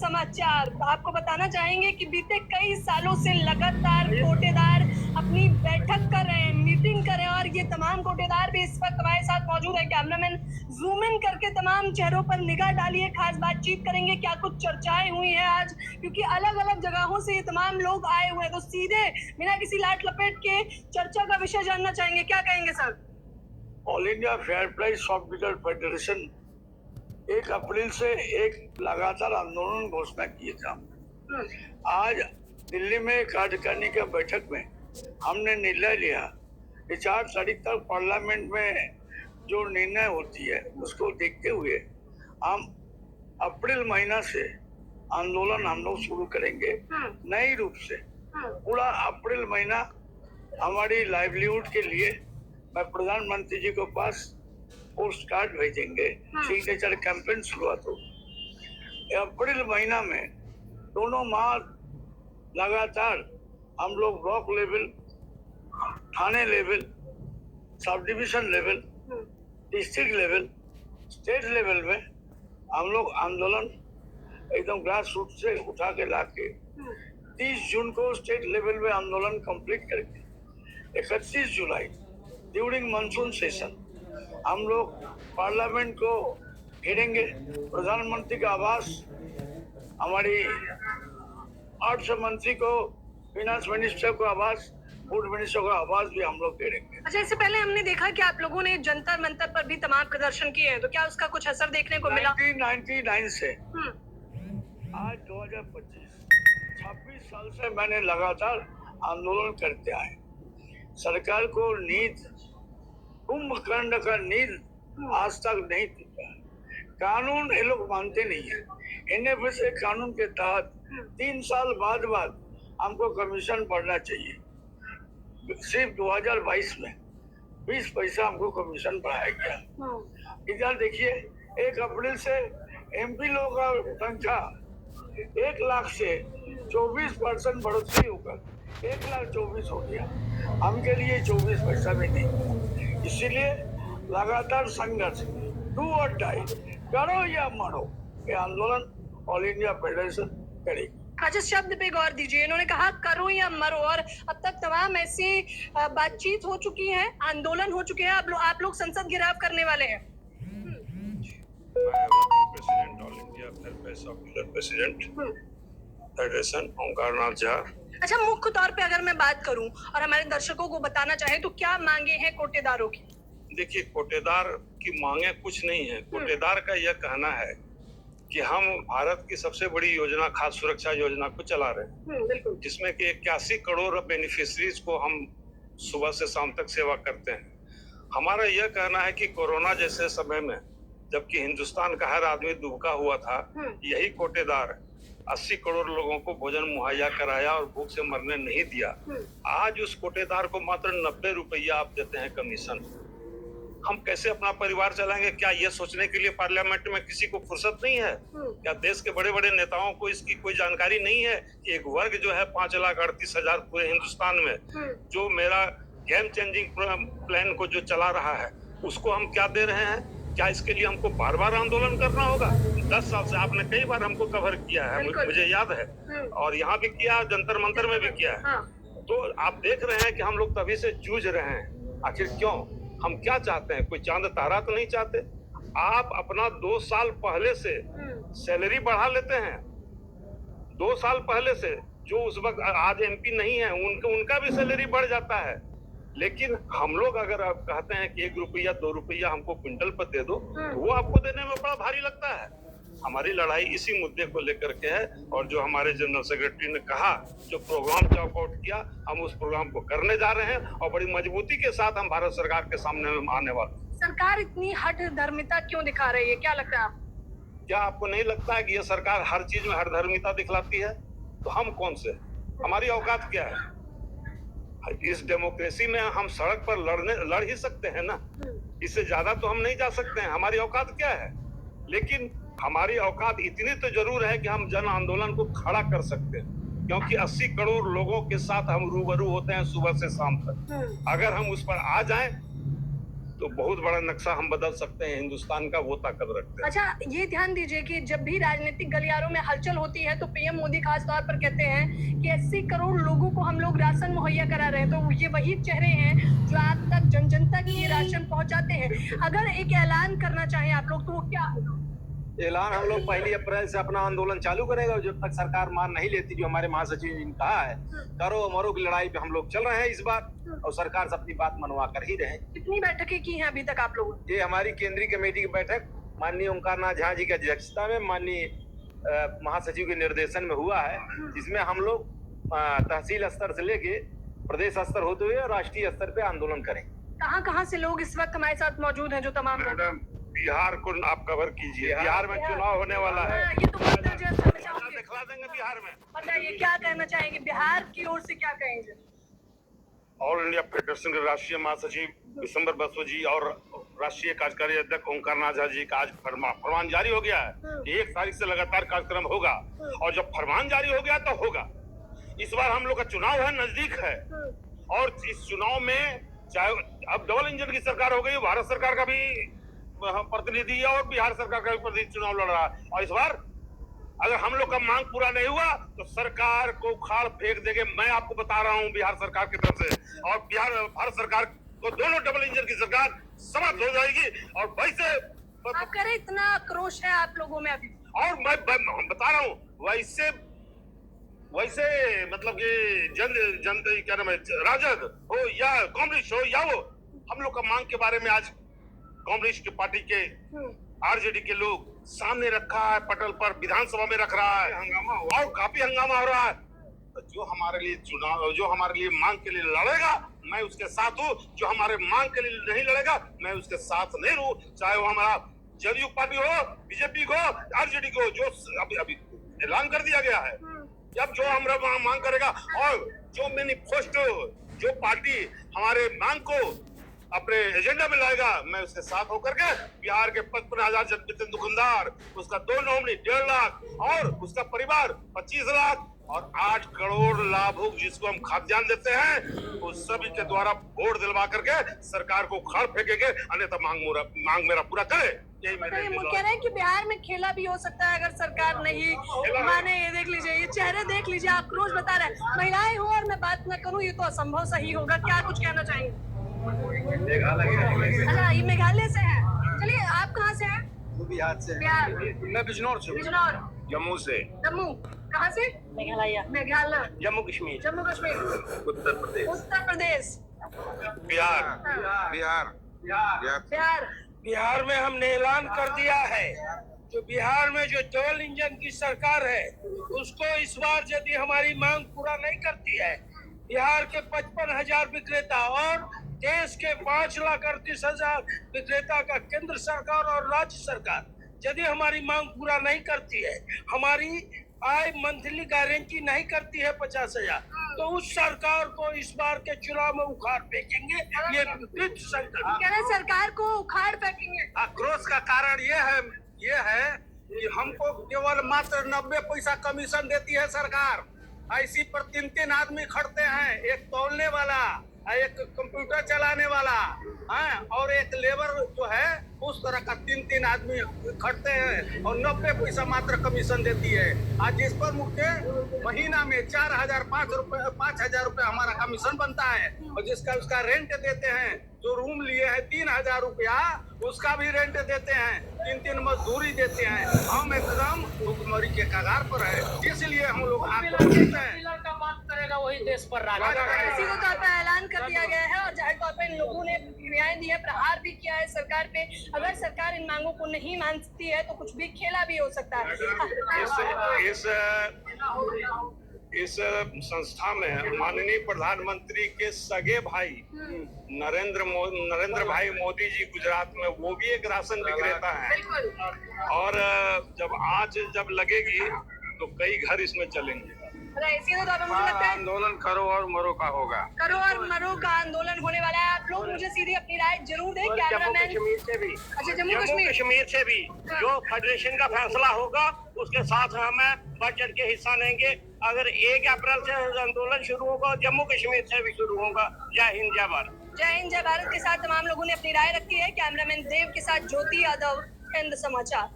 समाचार आपको बताना चाहेंगे कि बीते कई सालों से लगातार कोटेदार अपनी बैठक कर रहे हैं, मीटिंग कर रहे हैं और ये तमाम कोटेदार भी इस वक्त हमारे साथ मौजूद है। कैमरामैन जूम इन करके तमाम चेहरों पर निगाह डालिए, खास बातचीत करेंगे, क्या कुछ चर्चाएं हुई हैं आज, क्योंकि अलग अलग जगहों से ये तमाम लोग आए हुए हैं। तो सीधे बिना किसी लाट लपेट के चर्चा का विषय जानना चाहेंगे, क्या कहेंगे sir? All India fair price shopkeeper federation 1 अप्रैल से एक लगातार आंदोलन घोषणा किए थे। आज दिल्ली में कार्यकारिणी की बैठक में हमने निर्णय लिया कि 4 तारीख तक पार्लियामेंट में जो निर्णय होती है उसको देखते हुए हम अप्रैल महीना से आंदोलन हम लोग शुरू करेंगे नए रूप से। पूरा अप्रैल महीना हमारी लाइवलीहुड के लिए मैं प्रधानमंत्री जी के पास पोस्ट कार्ड भेजेंगे, सिग्नेचर कैंपेन शुरुआत हो। अप्रैल महीना में दोनों माह लगातार हम लोग ब्लॉक लेवल, थाने level, sub division level, district level, state level में हम लोग आंदोलन एकदम ग्रास रूट से उठा के लाके 30 जून को स्टेट लेवल में आंदोलन कंप्लीट करके 31 जुलाई ड्यूरिंग मानसून सेशन हम लोग पार्लियामेंट को घेरेंगे। प्रधानमंत्री का आवास, हमारी अर्थ मंत्री को, फाइनेंस मिनिस्टर को आवास, फूड मिनिस्टर का आवास भी हम लोग घेरेंगे। अच्छा, इससे पहले हमने देखा कि आप लोगों ने जंतर मंतर पर भी तमाम प्रदर्शन किए हैं, तो क्या उसका कुछ असर देखने को मिला? 1999 से आज 2025 26 साल से मैंने लगातार आंदोलन करते आए। सरकार को नींद, कुंभकर्ण का नींद आज तक नहीं टूटा। कानून ये लोग मानते नहीं है। एनएफएसए कानून के तहत 3 साल बाद हमको कमीशन बढ़ना चाहिए। सिर्फ 2022 में 20 पैसा हमको कमीशन बढ़ाया गया। इधर देखिए 1 अप्रैल से एमपी लोगों का संख्या 1 लाख से 24% बढ़ोतरी होकर 1,24,000 हो गया। हमके लिए 24 पैसा भी नहीं। इसीलिए लगातार संघर्ष, डू और डाई, करो या मरो, ये आंदोलन ऑल इंडिया फेडरेशन करेगी। आज इस शब्द पे गौर दीजिए, इन्होंने कहा करो या मरो, और अब तक तमाम ऐसी बातचीत हो चुकी है, आंदोलन हो चुके हैं, आप लोग संसद घेराव करने वाले हैं। President all India fair price shopkeeper president federation Omkar Nath Jha. अच्छा, मुख्य तौर पे अगर मैं बात करूं और हमारे दर्शकों को बताना चाहे तो क्या मांगे हैं कोटेदारों की? देखिए, कोटेदार की मांगे कुछ नहीं है। कोटेदार का यह कहना है कि हम भारत की सबसे बड़ी योजना खाद्य सुरक्षा योजना को चला रहे हैं, जिसमें कि 81 करोड़ बेनिफिशरीज को हम सुबह से शाम तक सेवा करते हैं। हमारा यह कहना है कि कोरोना जैसे समय में, जबकि हिंदुस्तान का हर आदमी दुबका हुआ था, यही कोटेदार 80 करोड़ लोगों को भोजन मुहैया कराया और भूख से मरने नहीं दिया। आज उस कोटेदार को मात्र 90 रुपया आप देते हैं कमीशन। हम कैसे अपना परिवार चलाएंगे? क्या ये सोचने के लिए पार्लियामेंट में किसी को फुर्सत नहीं है? क्या देश के बड़े बड़े नेताओं को इसकी कोई जानकारी नहीं है कि एक वर्ग जो है 5,38,000 पूरे हिंदुस्तान में, जो मेरा गेम चेंजिंग प्लान को जो चला रहा है, उसको हम क्या दे रहे हैं? क्या इसके लिए हमको बार बार आंदोलन करना होगा? 10 साल से आपने कई बार हमको कवर किया है, मुझे याद है, और यहाँ भी किया, जंतर मंतर में भी किया है। तो आप देख रहे हैं कि हम लोग तभी से जूझ रहे हैं। आखिर क्यों? हम क्या चाहते हैं? कोई चांद तारा तो नहीं चाहते। आप अपना 2 साल पहले से सैलरी बढ़ा लेते हैं। 2 साल पहले से जो उस वक्त आज एमपी नहीं है, उनका भी सैलरी बढ़ जाता है। लेकिन हम लोग अगर आप कहते हैं कि 1 रुपया 2 रुपया हमको क्विंटल पर दे दो, तो वो आपको देने में बड़ा भारी लगता है। हमारी लड़ाई इसी मुद्दे को लेकर के है, और जो हमारे जनरल सेक्रेटरी ने कहा, जो प्रोग्राम चॉक आउट किया, हम उस प्रोग्राम को करने जा रहे हैं और बड़ी मजबूती के साथ हम भारत सरकार के सामने में आने वाले। सरकार इतनी हठ धर्मिता क्यों दिखा रही है, क्या लगता है आपको? क्या आपको नहीं लगता है कि ये सरकार हर चीज में हठ धर्मिता दिखलाती है? तो हम कौन से, हमारी औकात क्या है? इस डेमोक्रेसी में हम सड़क पर लड़ ही सकते हैं ना, इससे ज्यादा तो हम नहीं जा सकते हैं। हमारी औकात क्या है? लेकिन हमारी औकात इतनी तो जरूर है कि हम जन आंदोलन को खड़ा कर सकते हैं, क्योंकि 80 करोड़ लोगों के साथ हम रूबरू होते हैं सुबह से शाम तक। अगर हम उस पर आ जाएं तो बहुत बड़ा नक्शा हम बदल सकते हैं हिंदुस्तान का, वो ताकत रखते हैं। अच्छा, ये ध्यान दीजिए कि जब भी राजनीतिक गलियारों में हलचल होती है तो पीएम मोदी खास तौर पर कहते हैं कि 80 करोड़ लोगों को हम लोग राशन मुहैया करा रहे हैं। तो ये वही चेहरे हैं जो आप तक जन जन तक ये राशन पहुंचाते हैं। अगर एक ऐलान करना चाहें आप लोग तो वो क्या होगा? ऐलान हम लोग 1 अप्रैल से अपना आंदोलन चालू करेगा, जब तक सरकार मान नहीं लेती। जो हमारे महासचिव जी ने कहा है, करो मरो की लड़ाई पे हम लोग चल रहे हैं इस बार, और सरकार से अपनी बात मनवा कर ही रहे। कितनी बैठकें की हैं अभी तक आप लोगों ने? ये हमारी केंद्रीय कमेटी की बैठक माननीय ओंकारनाथ झा जी की अध्यक्षता में माननीय महासचिव के निर्देशन में हुआ है, जिसमें हम लोग तहसील स्तर से लेके प्रदेश स्तर होते हुए राष्ट्रीय स्तर पे आंदोलन करें। कहाँ से लोग इस वक्त हमारे साथ मौजूद हैं जो तमाम लोग? मैडम, बिहार को आप कवर कीजिए। बिहार में चुनाव होने वाला है, ये तो मुद्दा जो है समझ आऊंगी। दिखला देंगे बिहार में। बताइए क्या कहना चाहेंगे, बिहार की ओर से क्या कहेंगे? ऑल इंडिया फेडरेशन के राष्ट्रीय महासचिव विशंबर बसु जी और राष्ट्रीय कार्यकारी अध्यक्ष ओंकारनाथ झा जी का आज फरमान जारी हो गया है कि 1 तारीख से लगातार कार्यक्रम होगा, और जब फरमान जारी हो गया तो होगा। इस बार हम लोग का चुनाव है, नजदीक है, और इस चुनाव में चाहे अब डबल इंजन की सरकार हो गई, भारत सरकार का भी प्रतिनिधि है और बिहार सरकार का भी प्रतिनिधि चुनाव लड़ रहा है, और इस बार अगर हम लोग का मांग पूरा नहीं हुआ तो सरकार को उखाड़ फेंक देंगे। मैं आपको बता रहा हूं बिहार सरकार की तरफ से, और बिहार भारत सरकार को दोनों डबल इंजन की सरकार समाप्त हो जाएगी। और वैसे आप कह रहे इतना आक्रोश है आप लोगों में अभी, और मैं बता रहा हूँ वैसे मतलब कि जन क्या नाम है, राजद हो या कांग्रेस हो या वो, हम लोग का मांग के बारे में आज कांग्रेस की पार्टी के आरजेडी के लोग सामने रखा है, पटल पर विधानसभा में रख रहा है, हंगामा, और काफी हंगामा हो रहा है। तो जो हमारे लिए चुनाव, जो हमारे लिए मांग के लिए लड़ेगा मैं उसके साथ हूँ, जो हमारे मांग के लिए नहीं लड़ेगा मैं उसके साथ नहीं रहूं, चाहे वो हमारा जदयू पार्टी हो, बीजेपी को, आरजेडी को। जो अभी ऐलान कर दिया गया है, जब जो हमारा मांग करेगा और जो मैनिफेस्टो, जो पार्टी हमारे मांग को अपने एजेंडा में लाएगा, मैं उसके साथ होकर के बिहार के 55,000 जनप्रतिनिधि दुकानदार, उसका 2 नॉमिनी 1.5 लाख और उसका परिवार 25 लाख और 8 करोड़ लाभुक जिसको हम खाद्यान्न देते हैं, उस सभी के द्वारा वोट दिलवा करके सरकार को उखाड़ फेंकेंगे, अन्यथा मांग मेरा पूरा करे। यही मैंने वो कह रहे हैं कि बिहार में खेला भी हो सकता है अगर सरकार नहीं माने। ये देख लीजिए, ये चेहरे देख लीजिए, आक्रोश बता रहे हैं। महिलाएं हो और मैं बात न करूं ये तो असंभव सही होगा। क्या कुछ कहना चाहेंगे? अच्छा, ये मेघालय से है। चलिए, आप कहाँ से हैं? बिहार से। बिहार। मैं बिजनौर से। बिजनौर। जम्मू से। जम्मू। कहाँ से? मेघालय। मेघालय। जम्मू कश्मीर। जम्मू कश्मीर। उत्तर प्रदेश। उत्तर प्रदेश। बिहार। बिहार। बिहार। बिहार में हमने ऐलान कर दिया है, जो बिहार में जो डबल इंजन की सरकार है उसको इस बार यदि हमारी मांग पूरा नहीं करती है, बिहार के 55,000 विक्रेता और देश के 5,38,000 विक्रेता का केंद्र सरकार और राज्य सरकार यदि हमारी मांग पूरा नहीं करती है, हमारी आय मंथली गारंटी नहीं करती है 50,000, तो उस सरकार को इस बार के चुनाव में उखाड़ फेंकेंगे। ये विपरीत संकल्प। कह रहे सरकार को उखाड़ फेंकेंगे। आक्रोश का कारण ये है कि हमको केवल मात्र 90 पैसा कमीशन देती है सरकार। ऐसी पर 3 आदमी खड़ते हैं, एक तौलने वाला, एक कंप्यूटर चलाने वाला, और एक लेबर जो है उस तरह का 3 आदमी खड़ते हैं और 90 पैसा मात्र कमीशन देती है। आज जिस पर मुख्य महीना में 5,000 रुपए हमारा कमीशन बनता है, और जिसका उसका रेंट देते हैं, जो रूम लिए हैं 3,000 रुपया उसका भी रेंट देते हैं, 3 मजदूरी देते हैं। हम एकदम भुखमरी के कगार पर है, इसलिए हम लोग आक्रोशित हैं। करेगा वही देश पर राज। इसी को तौर पर ऐलान कर दिया गया है और जाहिर तौर पर इन लोगों ने क्रियाएं दी है, प्रहार भी किया है सरकार पे। अगर सरकार इन मांगों को नहीं मानती है तो कुछ भी खेला भी हो सकता है। इस संस्था में माननीय प्रधानमंत्री के सगे भाई नरेंद्र भाई मोदी जी गुजरात में, वो भी एक राशन विक्रेता है, और जब लगेगी तो कई घर इसमें चलेंगे। इसी को तौर पर मुझे लगता है आंदोलन करो और मरो का होगा। करो और मरो का आंदोलन होने वाला है। आप लोग मुझे सीधी अपनी राय जरूर दें। कैमरामैन। अच्छा, जम्मू कश्मीर से भी जो फेडरेशन का फैसला होगा उसके साथ हमें बढ़ चढ़ के हिस्सा लेंगे। अगर 1 अप्रैल से आंदोलन शुरू होगा, जम्मू कश्मीर से भी शुरू होगा। जय हिंद, जय भारत। जय हिंद जय भारत के साथ तमाम लोगों ने अपनी राय रखी है। कैमरामैन देव के साथ ज्योति यादव, हिंद समाचार।